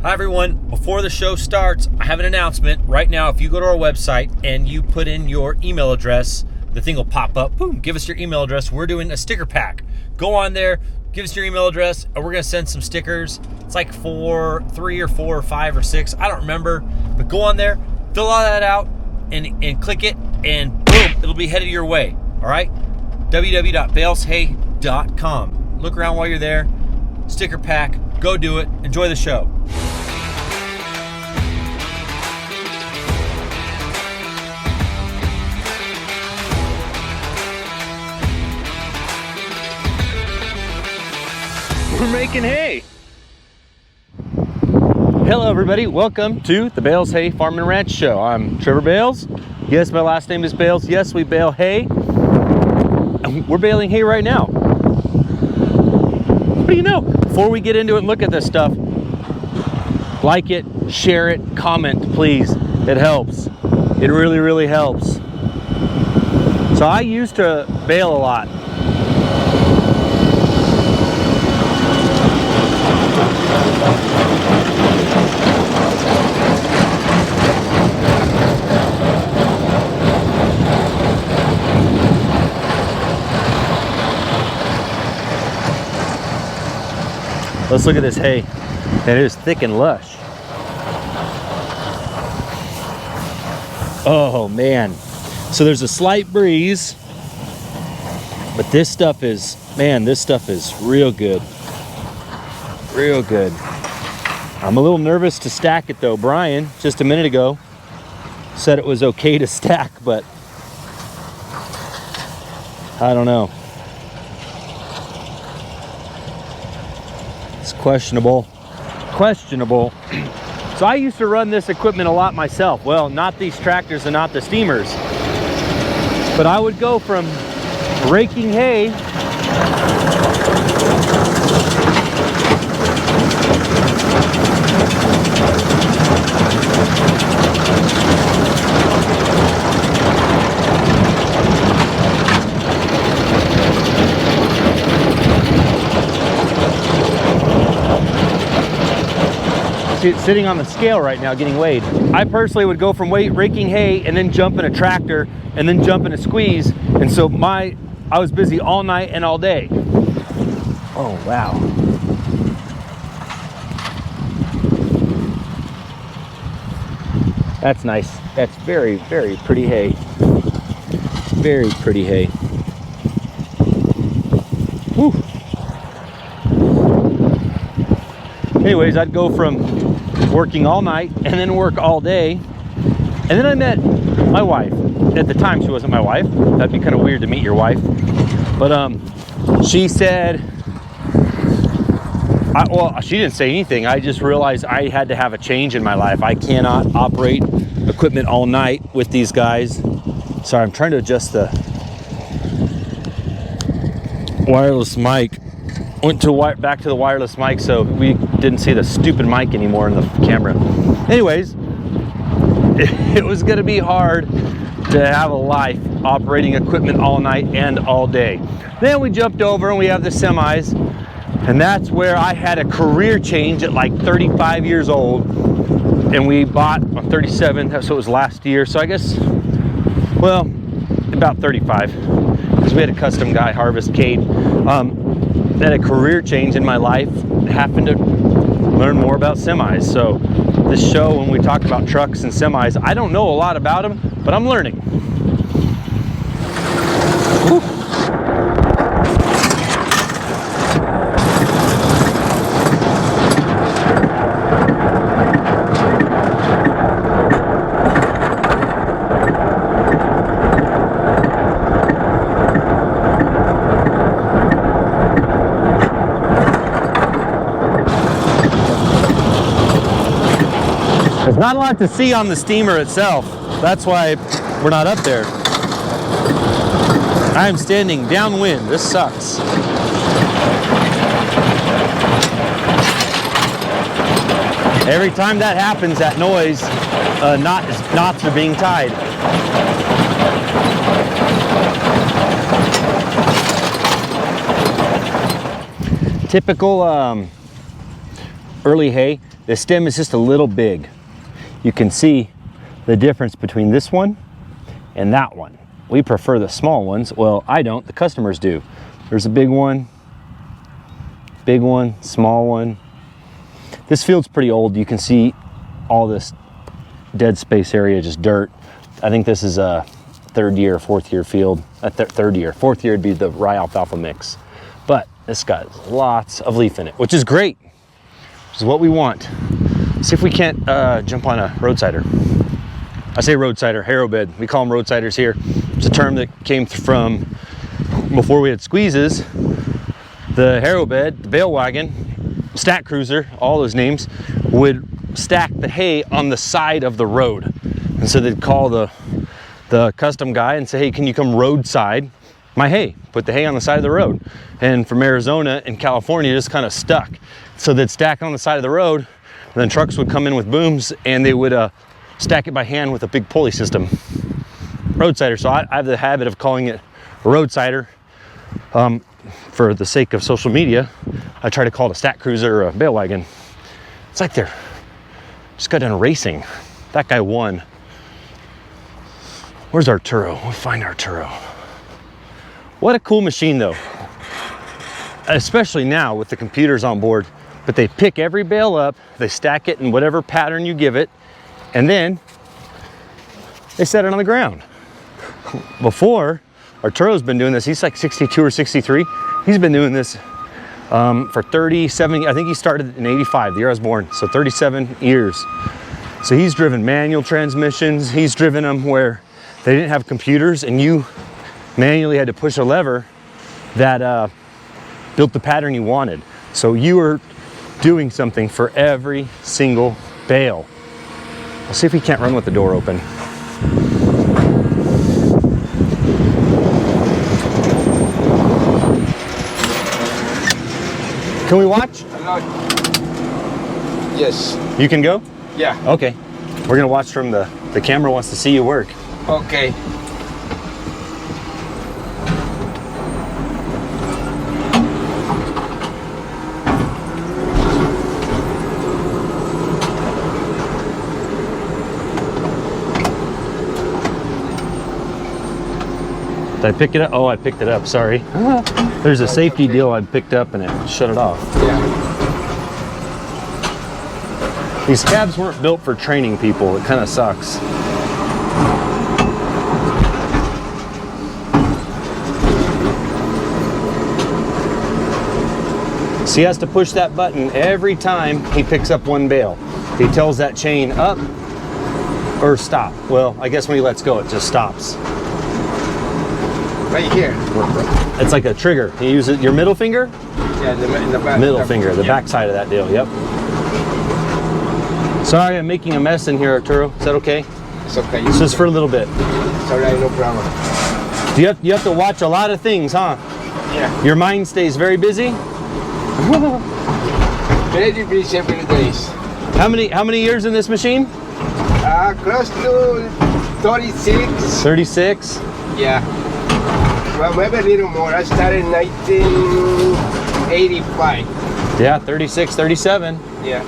Hi everyone, before the show starts, I have an announcement. Right now, if you go to our website and you put in your email address, the thing will pop up, boom, give us your email address. We're doing a sticker pack. Go on there, give us your email address, and we're gonna send some stickers. It's like 3 or 4 or 5 or 6, I don't remember, but go on there, fill all that out, and click it, and boom, it'll be headed your way, all right? www.baleshay.com. Look around while you're there, sticker pack, go do it, enjoy the show. We're making hay. Hello everybody, welcome to the Bales Hay Farm and Ranch Show. I'm Trevor Bales. Yes, my last name is Bales. Yes, we bale hay. And we're baling hay right now. What do you know? Before we get into it and look at this stuff, like it, share it, comment, please. It helps. It really, really helps. So I used to bale a lot. Let's look at this hay. And it is thick and lush. Oh man. So there's a slight breeze, but this stuff is, man, this stuff is real good. Real good. I'm a little nervous to stack it though. Brian, just a minute ago, said it was okay to stack, but I don't know. It's questionable. So I used to run this equipment a lot myself. Well, not these tractors and not the steamers, but I would go from raking hay sitting on the scale right now getting weighed. I personally would go from raking hay and then jump in a tractor and then jump in a squeeze, and so I was busy all night and all day. Oh wow. That's nice. That's very, very pretty hay. Very pretty hay. Whew. Anyways, I'd go from working all night and then work all day. And then I met my wife. At the time, she wasn't my wife. That'd be kind of weird to meet your wife. But she said, well, she didn't say anything. I just realized I had to have a change in my life. I cannot operate equipment all night with these guys. Sorry, I'm trying to adjust the wireless mic. Went to back to the wireless mic, so we didn't see the stupid mic anymore in the camera. Anyways, it was gonna be hard to have a life operating equipment all night and all day. Then we jumped over and we have the semis, and that's where I had a career change at like 35 years old, and we bought on 37, so it was last year, so I guess, well, about 35, because we had a custom guy harvest Cade. Had a career change in my life, happened to learn more about semis. So this show, when we talk about trucks and semis, I don't know a lot about them, but I'm learning. Whew. There's not a lot to see on the steamer itself. That's why we're not up there. I'm standing downwind. This sucks. Every time that happens, that noise, knots are being tied. Typical early hay, the stem is just a little big. You can see the difference between this one and that one. We prefer the small ones. Well, I don't, the customers do. There's a big one, small one. This field's pretty old. You can see all this dead space area, just dirt. I think this is a third year, fourth year field. Third year, fourth year would be the rye alfalfa mix. But this got lots of leaf in it, which is great, which is what we want. See if we can't jump on a roadsider. I say roadsider, harrow bed. We call them roadsiders here. It's a term that came from before we had squeezes. The harrow bed, the bale wagon, stack cruiser, all those names, would stack the hay on the side of the road. And so they'd call the custom guy and say, hey, can you come roadside my hay? Put the hay on the side of the road. And from Arizona and California, just kind of stuck. So they'd stack on the side of the road, and then trucks would come in with booms and they would stack it by hand with a big pulley system. Roadsider. So I have the habit of calling it a roadsider. For the sake of social media, I try to call it a stack cruiser or a bale wagon. It's like they're just got done racing. That guy won. Where's Arturo? We'll find Arturo. What a cool machine though. Especially now with the computers on board. But they pick every bale up, they stack it in whatever pattern you give it, and then they set it on the ground. Before, Arturo's been doing this, he's like 62 or 63. He's been doing this for 37, I think he started in 85, the year I was born, so 37 years. So he's driven manual transmissions, he's driven them where they didn't have computers and you manually had to push a lever that built the pattern you wanted. So you were doing something for every single bale. Let's see if we can't run with the door open. Can we watch? Yes. You can go? Yeah. Okay. We're gonna watch from the camera wants to see you work. Okay. Did I pick it up? Oh, I picked it up, sorry. There's a safety deal I picked up and it shut it off. Yeah. These cabs weren't built for training people. It kind of sucks. So he has to push that button every time he picks up one bale. He tells that chain up or stop. Well, I guess when he lets go, it just stops. Right here. It's like a trigger. You use it, your middle finger? Yeah, in the back. Middle finger, the back side of that deal, yep. Sorry, I'm making a mess in here, Arturo. Is that okay? It's okay. It's just for a little bit. It's all right, no problem. You have to watch a lot of things, huh? Yeah. Your mind stays very busy? Very busy every days. How many years in this machine? Close to 36. 36? Yeah. Well, maybe a little more. I started in 1985. Yeah, 36, 37. Yeah.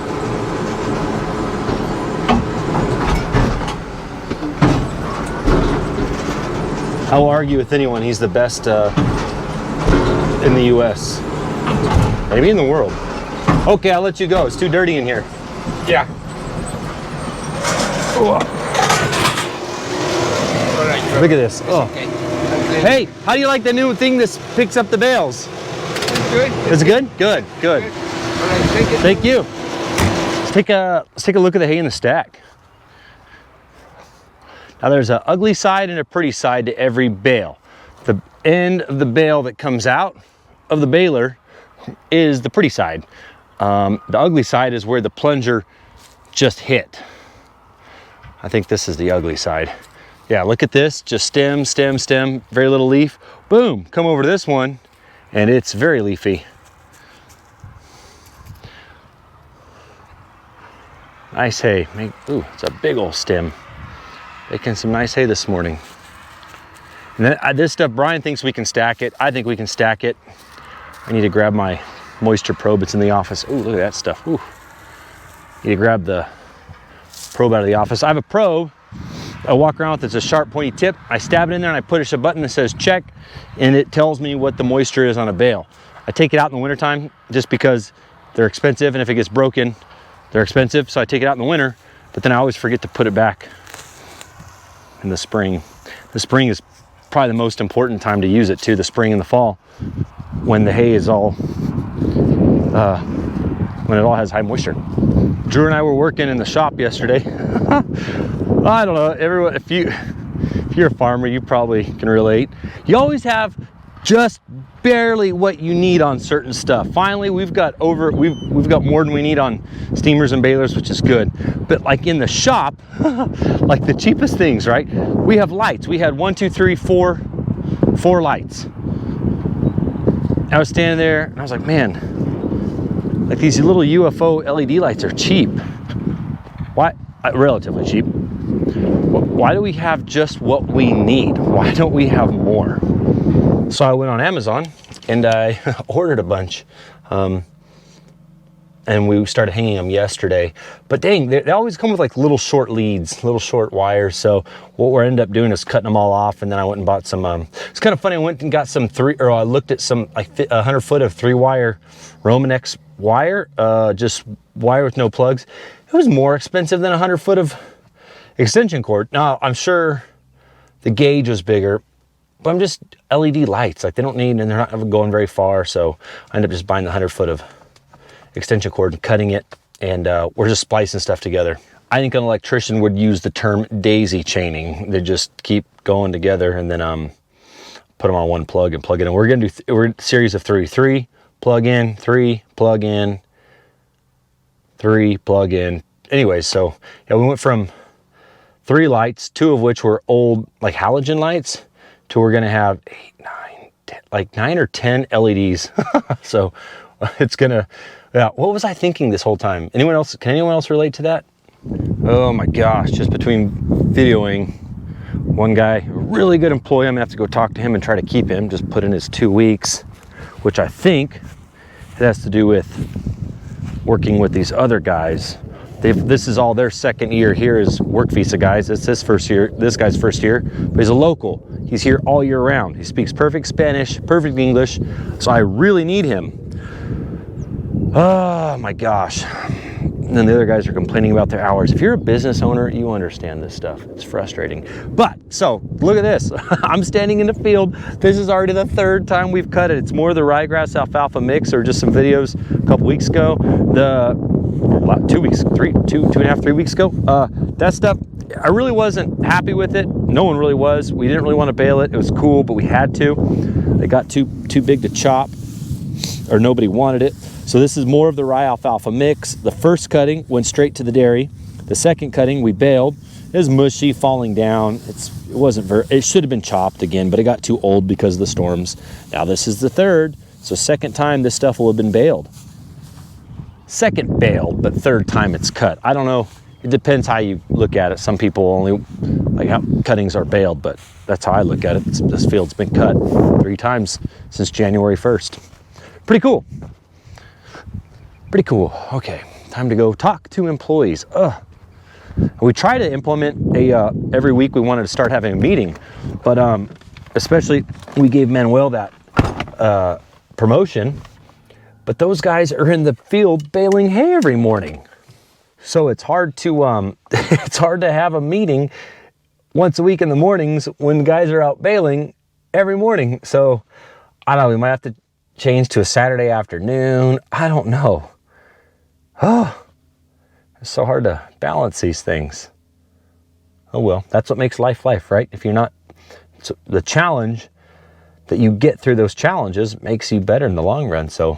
I will argue with anyone he's the best in the US. Maybe in the world. Okay, I'll let you go. It's too dirty in here. Yeah. Oh. All right. Look at this. Oh. Okay. Hey, how do you like the new thing that picks up the bales? Good. Is it good? Good, good. All right, thank you. Thank you. Let's take a look at the hay in the stack. Now there's an ugly side and a pretty side to every bale. The end of the bale that comes out of the baler is the pretty side. The ugly side is where the plunger just hit. I think this is the ugly side. Yeah, look at this, just stem, stem, stem, very little leaf. Boom, come over to this one and it's very leafy. Nice hay. Ooh, it's a big old stem. Making some nice hay this morning. And then this stuff, Brian thinks we can stack it. I think we can stack it. I need to grab my moisture probe. It's in the office. Ooh, look at that stuff. Ooh. You grab the probe out of the office. I have a probe I walk around with. It's a sharp pointy tip. I stab it in there and I push a button that says check, and it tells me what the moisture is on a bale. I take it out in the wintertime just because they're expensive, and if it gets broken, they're expensive, so I take it out in the winter, but then I always forget to put it back in the spring. The spring is probably the most important time to use it too, the spring and the fall, when the hay is all, when it all has high moisture. Drew and I were working in the shop yesterday. I don't know, everyone, if you're a farmer, you probably can relate. You always have just barely what you need on certain stuff. Finally, we've got more than we need on steamers and balers, which is good. But like in the shop, like the cheapest things, right? We have lights. We had 1, 2, 3, 4 lights. I was standing there and I was like, man, like these little UFO LED lights are cheap. Why? Relatively cheap. Why do we have just what we need? Why don't we have more? So I went on Amazon and I ordered a bunch, and we started hanging them yesterday. But dang, they always come with like little short leads, little short wires. So what we ended up doing is cutting them all off, and then I went and bought some. It's kind of funny. I went and got some I looked at some like 100 foot of 3-wire Romanex wire, just wire with no plugs. It was more expensive than 100 foot of extension cord. Now I'm sure the gauge was bigger, but I'm just LED lights, like they don't need, and they're not going very far. So I ended up just buying the 100 foot of extension cord and cutting it, and we're just splicing stuff together. I think an electrician would use the term daisy chaining. They just keep going together and then put them on one plug and plug it in. We're gonna do we're a series of 3 plug in, 3 plug in, 3 plug in. Anyways, so yeah, we went from 3 lights, 2 of which were old like halogen lights, to we're gonna have 8, 9, 10, like 9 or 10 LEDs. So it's gonna, yeah, what was I thinking this whole time? Can anyone else relate to that? Oh my gosh, just between videoing one guy, a really good employee, I'm gonna have to go talk to him and try to keep him, just put in his 2 weeks, which I think it has to do with working with these other guys. This is all their second year here as work visa guys. It's this guy's first year, but he's a local. He's here all year round. He speaks perfect Spanish, perfect English, so I really need him. Oh my gosh. And then the other guys are complaining about their hours. If you're a business owner, you understand this stuff. It's frustrating. But, so, look at this. I'm standing in the field. This is already the 3rd time we've cut it. It's more the ryegrass alfalfa mix, or just some videos a couple weeks ago. 2 weeks, 3 weeks ago. That stuff, I really wasn't happy with it. No one really was. We didn't really want to bale it. It was cool, but we had to. It got too big to chop, or nobody wanted it. So this is more of the rye alfalfa mix. The first cutting went straight to the dairy. The second cutting we baled. It was mushy, falling down. It should have been chopped again, but it got too old because of the storms. Now this is the 3rd, so second time this stuff will have been baled. Second baled, but 3rd time it's cut. I don't know. It depends how you look at it. Some people only like how cuttings are baled, but that's how I look at it. This field's been cut 3 times since January 1st. Pretty cool. Pretty cool. Okay, time to go talk to employees. We try to implement every week we wanted to start having a meeting, but especially we gave Manuel that promotion, but those guys are in the field baling hay every morning. So it's hard to have a meeting once a week in the mornings when guys are out baling every morning. So I don't know, we might have to change to a Saturday afternoon. I don't know. Oh, it's so hard to balance these things. Oh well, that's what makes life, right? If you're not, the challenge that you get through those challenges makes you better in the long run. So,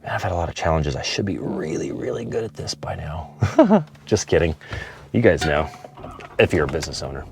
man, I've had a lot of challenges. I should be really, really good at this by now. Just kidding. You guys know, if you're a business owner.